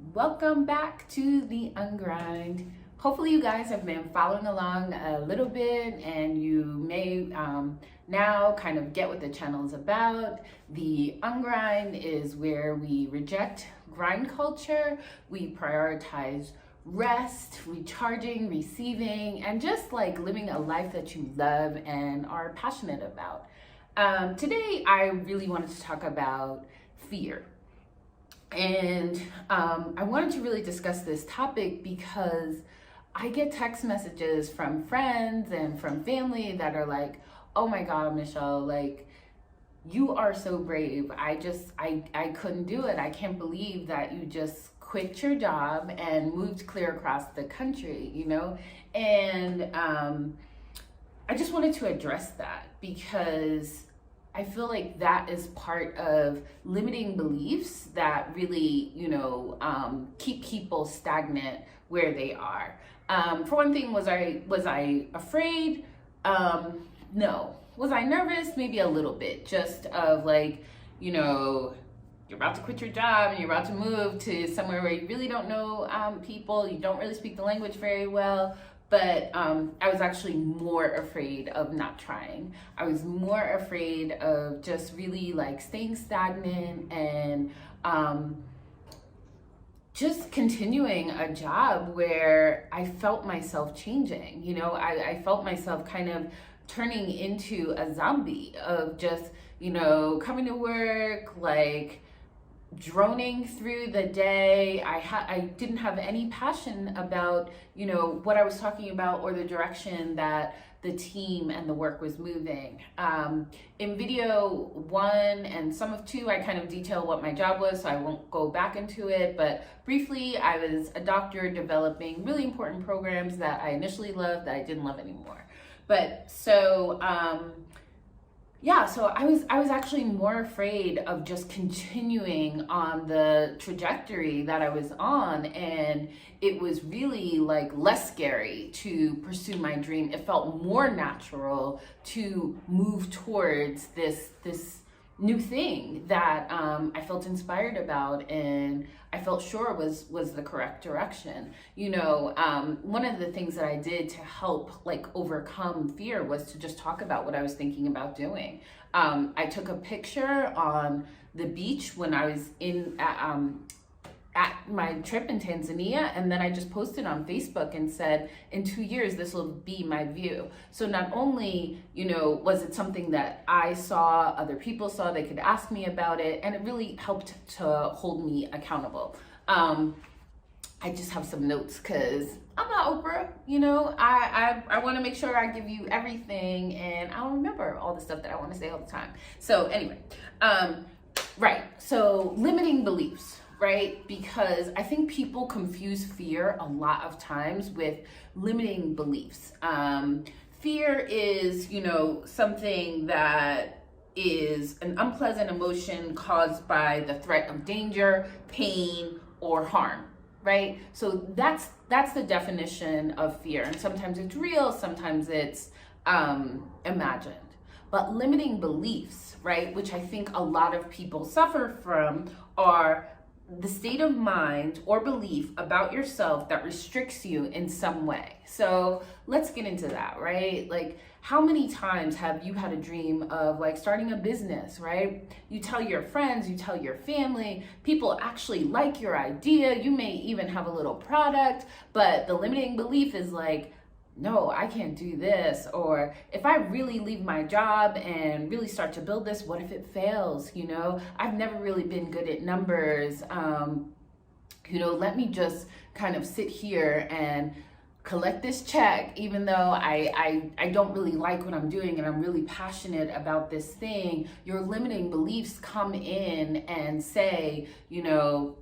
Welcome back to the Ungrind. Hopefully you guys have been following along a little bit and you may now kind of get what the channel is about. The Ungrind is where we reject grind culture. We prioritize rest, recharging, receiving, and just like living a life that you love and are passionate about. Today I really wanted to talk about fear. And I wanted to really discuss this topic because I get text messages from friends and from family that are like, oh my God, Michelle, like, you are so brave. I couldn't do it. I can't believe that you just quit your job and moved clear across the country, you know? And I just wanted to address that because I feel like that is part of limiting beliefs that really, keep people stagnant where they are. For one thing, was I afraid? No. Was I nervous? Maybe a little bit, just of like, you're about to quit your job and you're about to move to somewhere where you really don't know people, you don't really speak the language very well. But I was actually more afraid of not trying. I was more afraid of just really like staying stagnant and just continuing a job where I felt myself changing. I felt myself kind of turning into a zombie of just, coming to work, like droning through the day. I didn't have any passion about, what I was talking about or the direction that the team and the work was moving. In video 1 and some of 2, I kind of detail what my job was, so I won't go back into it, but briefly, I was a doctor developing really important programs that I initially loved that I didn't love anymore. But so I was actually more afraid of just continuing on the trajectory that I was on, and it was really like less scary to pursue my dream. It felt more natural to move towards this new thing that I felt inspired about and I felt sure was the correct direction. One of the things that I did to help like overcome fear was to just talk about what I was thinking about doing. I took a picture on the beach when I was at my trip in Tanzania, and then I just posted on Facebook and said, in 2 years, this will be my view. So not only, was it something that I saw, other people saw, they could ask me about it, and it really helped to hold me accountable. I just have some notes because I'm not Oprah, I want to make sure I give you everything, and I don't remember all the stuff that I want to say all the time. So anyway, right, so limiting beliefs. Right? Because I think people confuse fear a lot of times with limiting beliefs. Fear is, something that is an unpleasant emotion caused by the threat of danger, pain, or harm, right? So that's the definition of fear. And sometimes it's real, sometimes it's imagined. But limiting beliefs, right, which I think a lot of people suffer from, are the state of mind or belief about yourself that restricts you in some way. So let's get into that, right? Like, how many times have you had a dream of like starting a business, right? You tell your friends, you tell your family, people actually like your idea. You may even have a little product, but the limiting belief is like, no, I can't do this. Or if I really leave my job and really start to build this, what if it fails? I've never really been good at numbers. Let me just kind of sit here and collect this check, even though I don't really like what I'm doing and I'm really passionate about this thing. Your limiting beliefs come in and say, nope,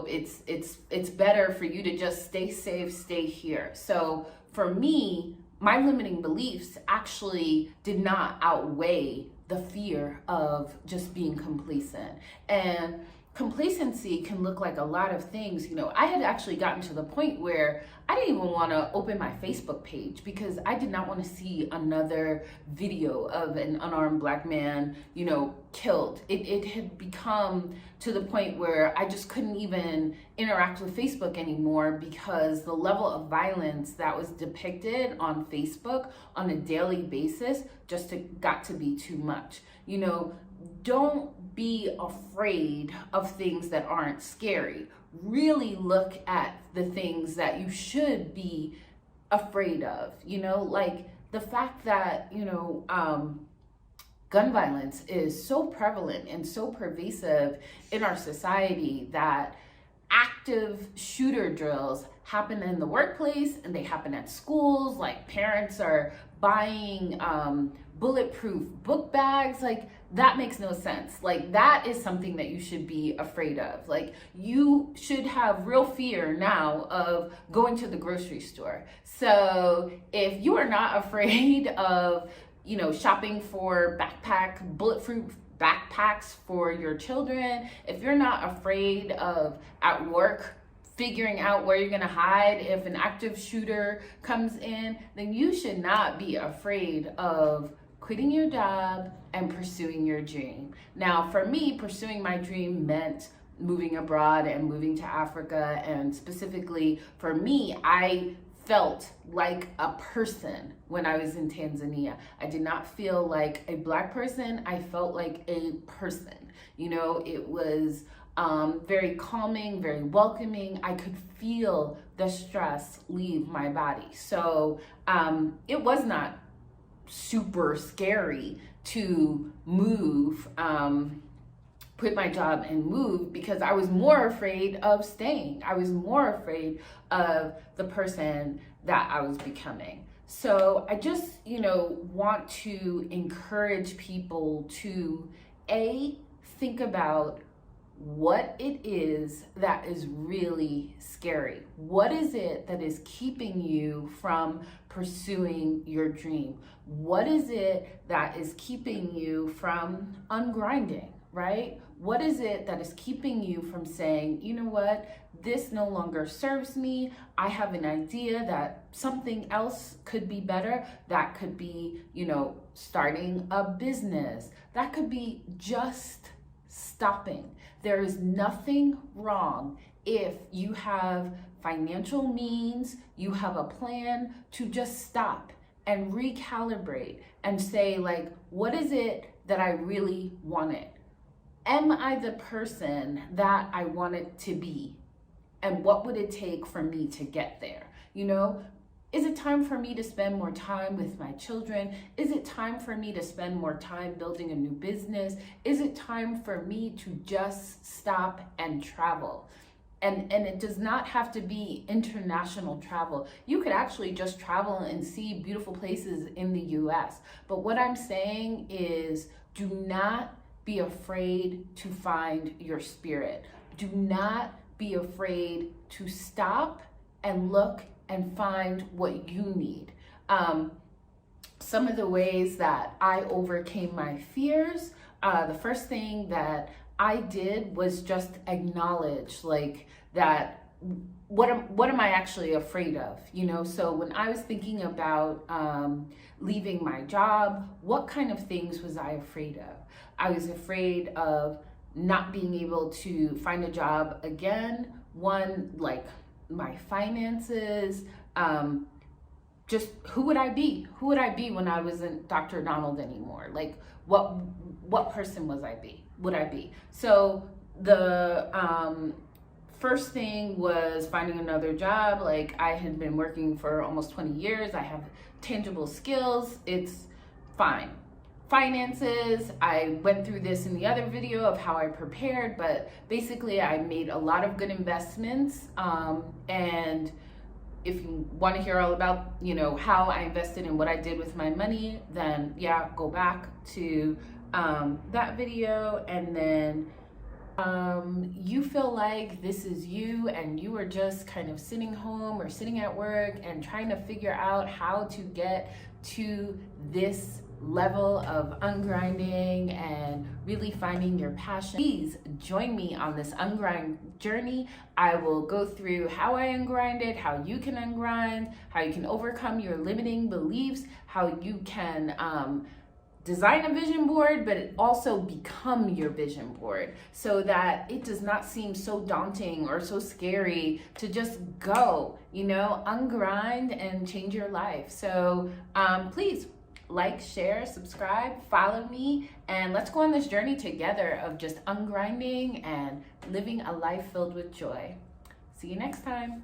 it's better for you to just stay safe, stay here. So for me, my limiting beliefs actually did not outweigh the fear of just being complacent. And complacency can look like a lot of things. You know, I had actually gotten to the point where I didn't even want to open my Facebook page because I did not want to see another video of an unarmed black man, you know, killed. It had become to the point where I just couldn't even interact with Facebook anymore because the level of violence that was depicted on Facebook on a daily basis just got to be too much. You know, don't be afraid of things that aren't scary. Really look at the things that you should be afraid of, you know, like the fact that, you know, gun violence is so prevalent and so pervasive in our society that active shooter drills happen in the workplace and they happen at schools. Like parents are buying bulletproof book bags. Like that makes no sense. Like that is something that you should be afraid of. Like you should have real fear now of going to the grocery store. So if you are not afraid of, you know, shopping for bulletproof backpacks for your children, if you're not afraid of at work figuring out where you're gonna hide if an active shooter comes in, then you should not be afraid of quitting your job and pursuing your dream. Now, for me, pursuing my dream meant moving abroad and moving to Africa. And specifically for me, I felt like a person when I was in Tanzania. I did not feel like a black person. I felt like a person. You know, it was very calming, very welcoming. I could feel the stress leave my body. So it was not super scary to move, quit my job and move, because I was more afraid of staying. I was more afraid of the person that I was becoming. So I just, you know, want to encourage people to think about what it is that is really scary. What is it that is keeping you from pursuing your dream? What is it that is keeping you from ungrinding, right? What is it that is keeping you from saying, you know what, this no longer serves me. I have an idea that something else could be better. That could be, you know, starting a business. That could be just stopping. There is nothing wrong if you have financial means, you have a plan to just stop and recalibrate and say, like, what is it that I really wanted? Am I the person that I wanted to be? And what would it take for me to get there? You know, is it time for me to spend more time with my children? Is it time for me to spend more time building a new business? Is it time for me to just stop and travel? And it does not have to be international travel. You could actually just travel and see beautiful places in the US. But what I'm saying is, do not be afraid to find your spirit. Do not be afraid to stop and look and find what you need. Some of the ways that I overcame my fears, the first thing that I did was just acknowledge, like, that what am I actually afraid of? You know, so when I was thinking about leaving my job, what kind of things was I afraid of? I was afraid of not being able to find a job again. One, like my finances, just who would I be? Who would I be when I wasn't Dr. Donald anymore? Like what person would I be? So the first thing was finding another job. Like, I had been working for almost 20 years. I have tangible skills. It's fine. Finances, I went through this in the other video of how I prepared, but basically I made a lot of good investments. And if you want to hear all about, you know, how I invested and what I did with my money, then yeah, go back to that video. And then you feel like this is you and you are just kind of sitting home or sitting at work and trying to figure out how to get to this level of ungrinding and really finding your passion, please join me on this ungrind journey. I will go through how I ungrinded, how you can ungrind, how you can overcome your limiting beliefs, how you can design a vision board, but also become your vision board so that it does not seem so daunting or so scary to just go, ungrind and change your life. So please like, share, subscribe, follow me, and let's go on this journey together of just ungrinding and living a life filled with joy. See you next time.